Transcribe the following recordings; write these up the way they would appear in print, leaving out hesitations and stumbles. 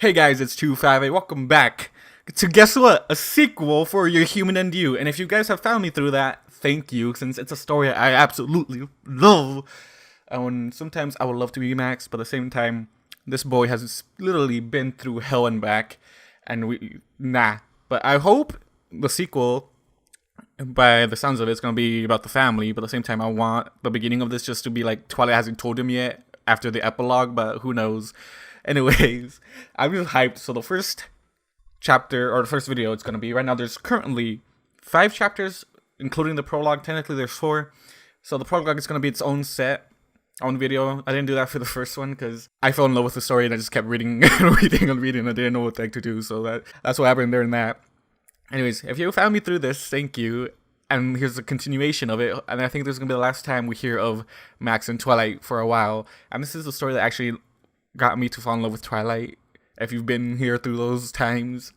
Hey guys, it's 258. Welcome back to guess what? A sequel for Your Human and You. And if you guys have found me through that, thank you, since it's a story I absolutely love. And sometimes I would love to be Max, but at the same time, this boy has literally been through hell and back. And nah. But I hope the sequel, by the sounds of it, it's gonna be about the family. But at the same time, I want the beginning of this just to be like Twilight hasn't told him yet after the epilogue, but who knows. Anyways, I'm just hyped. So the first chapter, or the first video it's going to be, right now there's currently 5 chapters, including the prologue. Technically there's 4. So the prologue is going to be its own own video. I didn't do that for the first one because I fell in love with the story and I just kept reading and reading and reading. I didn't know what the heck to do. So that's what happened during that. Anyways, if you found me through this, thank you. And here's a continuation of it. And I think this is going to be the last time we hear of Max and Twilight for a while. And this is the story that actually got me to fall in love with Twilight, if you've been here through those times.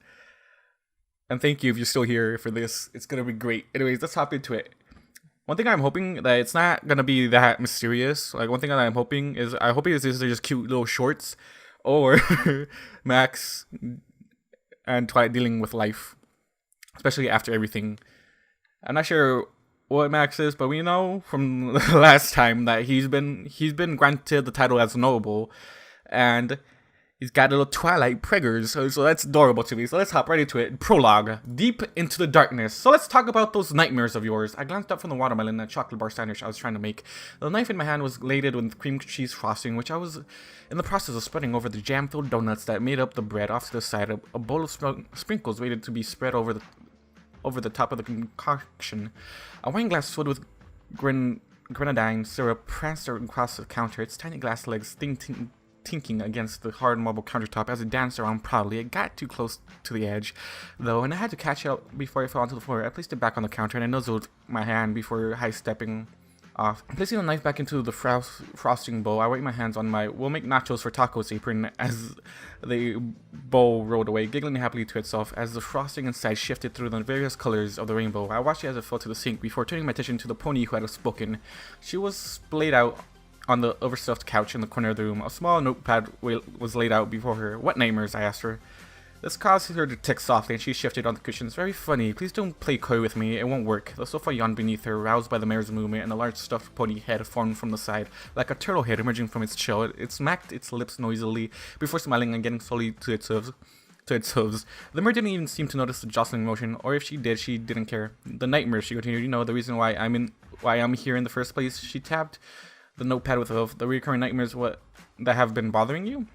And thank you if you're still here for this. It's gonna be great. Anyways, let's hop into it. One thing I'm hoping that it's not gonna be that mysterious. Like, one thing that I'm hoping is, these are just cute little shorts, or Max and Twilight dealing with life, especially after everything. I'm not sure what Max is, but we know from the last time that he's been granted the title as noble. And he's got little Twilight preggers, so that's adorable to me. So let's hop right into it. Prologue. Deep into the darkness. So let's talk about those nightmares of yours. I glanced up from the watermelon and chocolate bar sandwich I was trying to make. The knife in my hand was ladled with cream cheese frosting, which I was in the process of spreading over the jam-filled donuts that made up the bread. Off to the side, a bowl of sprinkles waited to be spread over the top of the concoction. A wine glass filled with grenadine syrup pranced across the counter, its tiny glass legs tinking against the hard marble countertop as it danced around proudly. It got too close to the edge, though, and I had to catch it up before it fell onto the floor. I placed it back on the counter and I nuzzled my hand before high-stepping off. Placing the knife back into the frosting bowl, I wiped my hands on my "we'll make nachos for tacos" apron as the bowl rolled away, giggling happily to itself as the frosting inside shifted through the various colors of the rainbow. I watched it as it fell to the sink before turning my attention to the pony who had spoken. She was splayed out on the overstuffed couch in the corner of the room. A small notepad was laid out before her. "What nightmares?" I asked her. This caused her to tick softly, and she shifted on the cushions. "Very funny. Please don't play coy with me. It won't work." The sofa yawned beneath her, roused by the mare's movement, and a large stuffed pony head formed from the side. Like a turtle head emerging from its shell, it smacked its lips noisily before smiling and getting slowly to its hooves. The mare didn't even seem to notice the jostling motion, or if she did, she didn't care. "The nightmares," she continued. "You know, the reason why I'm here in the first place." She tapped the notepad with the recurring nightmares that have been bothering you.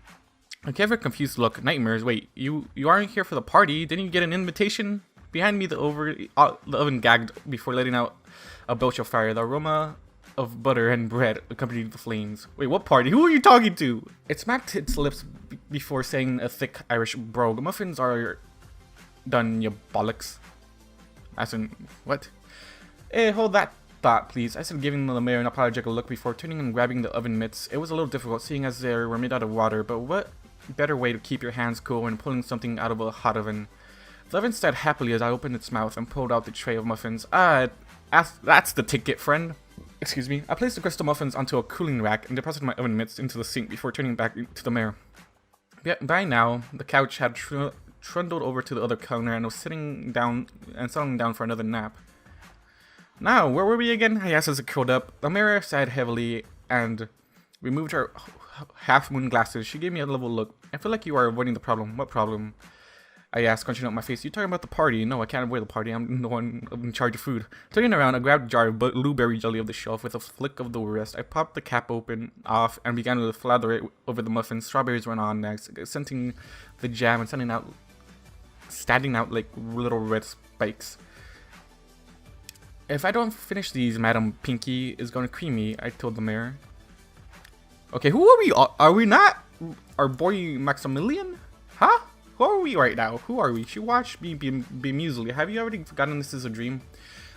I gave her a confused look. "Nightmares? Wait, you aren't here for the party? Didn't you get an invitation?" Behind me, the oven gagged before letting out a belch of fire. The aroma of butter and bread accompanied the flames. "Wait, what party? Who are you talking to?" It smacked its lips before saying a thick Irish brogue. "Muffins are done, you bollocks." As in, what? "Hey, hold that thought, please," I said, giving the mare an apologetic look before turning and grabbing the oven mitts. It was a little difficult, seeing as they were made out of water, but what better way to keep your hands cool when pulling something out of a hot oven? The oven stared happily as I opened its mouth and pulled out the tray of muffins. That's the ticket, friend." Excuse me. I placed the crystal muffins onto a cooling rack and deposited my oven mitts into the sink before turning back to the mare. By now, the couch had trundled over to the other corner and was settling down for another nap. "Now, where were we again?" I asked as it curled up. The mare sighed heavily and removed her half-moon glasses. She gave me a level look. "I feel like you are avoiding the problem." "What problem?" I asked, crunching up my face. "You talking about the party?" "No, I can't avoid the party. I'm the one in charge of food." Turning around, I grabbed a jar of blueberry jelly off the shelf with a flick of the wrist. I popped the cap off and began to flather it over the muffins. Strawberries went on next, scenting the jam and standing out like little red spikes. "If I don't finish these, Madam Pinky is going to cream me," I told the mare. "Okay, who are we? Are we not our boy Maximilian? Huh? Who are we right now? Who are we?" She watched me bemusely. "Have you already forgotten this is a dream?"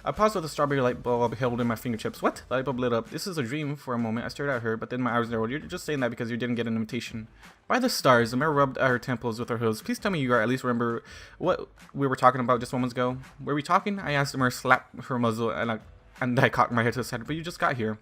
I paused with a strawberry light bulb held in my fingertips. "What?" The light bulb lit up. "This is a dream." For a moment, I stared at her, but then my eyes narrowed. "You're just saying that because you didn't get an invitation." "By the stars," the mare rubbed at her temples with her hooves. "Please tell me you at least remember what we were talking about just moments ago." "Were we talking?" I asked. The mare slapped her muzzle, and I cocked my head to the side. "But you just got here."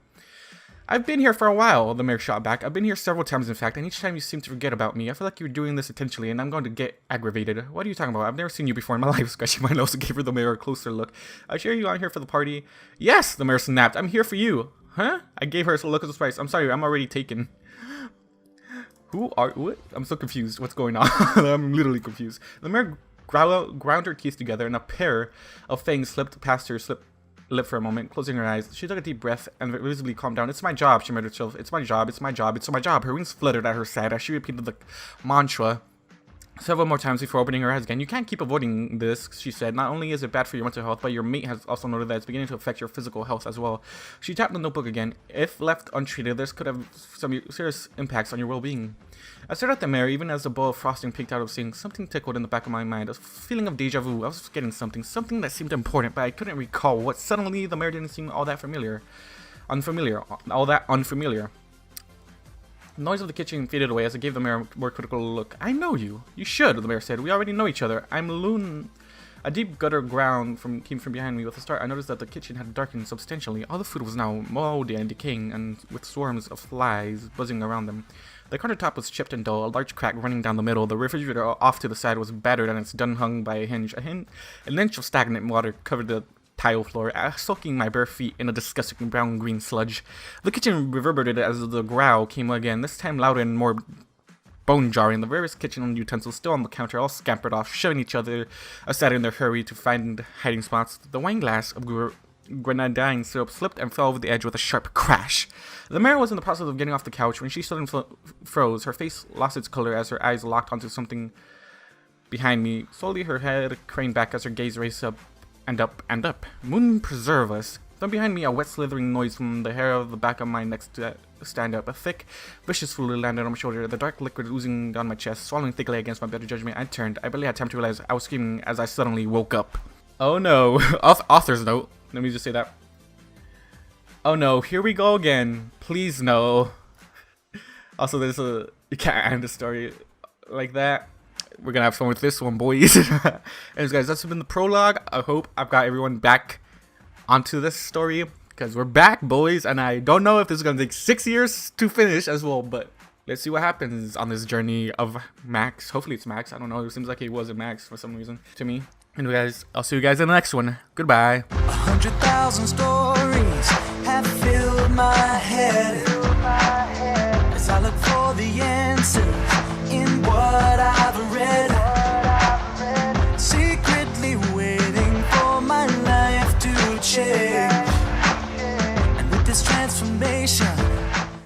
I've been here for a while, the mayor shot back. I've been here several times, in fact, and each time you seem to forget about me. I feel like you're doing this intentionally, and I'm going to get aggravated. What are you talking about? I've never seen you before in my life. Scratching my nose gave her the mayor a closer look. I share you on here for the party. Yes, the mayor snapped. I'm here for you. Huh? I gave her a look of surprise. I'm sorry, I'm already taken. What? I'm so confused. What's going on? I'm literally confused. The mayor ground her teeth together, and a pair of fangs slipped past her lip for a moment, closing her eyes. She took a deep breath and visibly calmed down. It's my job, she muttered herself. It's my job, it's my job, it's my job. Her wings fluttered at her side as she repeated the mantra several more times before opening her eyes again. You can't keep avoiding this, she said. Not only is it bad for your mental health, but your mate has also noted that it's beginning to affect your physical health as well. She tapped the notebook again. If left untreated, this could have some serious impacts on your well-being. I stared at the mayor, even as the bowl of frosting peeked out of seeing. Something tickled in the back of my mind, a feeling of deja vu. I was getting something that seemed important, but I couldn't recall what. Suddenly, the mayor didn't seem all that unfamiliar. The noise of the kitchen faded away as I gave the mayor a more critical look. I know you. You should, the mayor said. We already know each other. I'm Loon. A deep gutter ground came from behind me. With a start, I noticed that the kitchen had darkened substantially. All the food was now moldy and decaying, and with swarms of flies buzzing around them. The countertop was chipped and dull, a large crack running down the middle. The refrigerator off to the side was battered and its dun hung by a hinge. An inch of stagnant water covered the tile floor, soaking my bare feet in a disgusting brown-green sludge. The kitchen reverberated as the growl came again, this time louder and more bone-jarring. The various kitchen utensils still on the counter all scampered off, shoving each other aside in their hurry to find hiding spots. The wine glass of grenadine syrup slipped and fell over the edge with a sharp crash. The mayor was in the process of getting off the couch when she suddenly froze. Her face lost its color as her eyes locked onto something behind me. Slowly her head craned back as her gaze raced up and up and up. Moon preserve us. From behind me, a wet slithering noise from the hair of the back of my neck to stand up. A thick, vicious fluid landed on my shoulder, the dark liquid oozing down my chest, swallowing thickly against my better judgment. I turned. I barely had time to realize I was screaming as I suddenly woke up. Oh no. Author's note. Let me just say that. Oh no, here we go again. Please no. Also, you can't end a story like that. We're gonna have fun with this one, boys. Anyways, guys, that's been the prologue. I hope I've got everyone back onto this story, because we're back, boys, and I don't know if this is gonna take 6 years to finish as well, but let's see what happens on this journey of Max. Hopefully it's Max. I don't know. It seems like he wasn't Max for some reason to me. Anyway, guys, I'll see you guys in the next one. Goodbye. 100,000 stories have filled my head as I look for the end.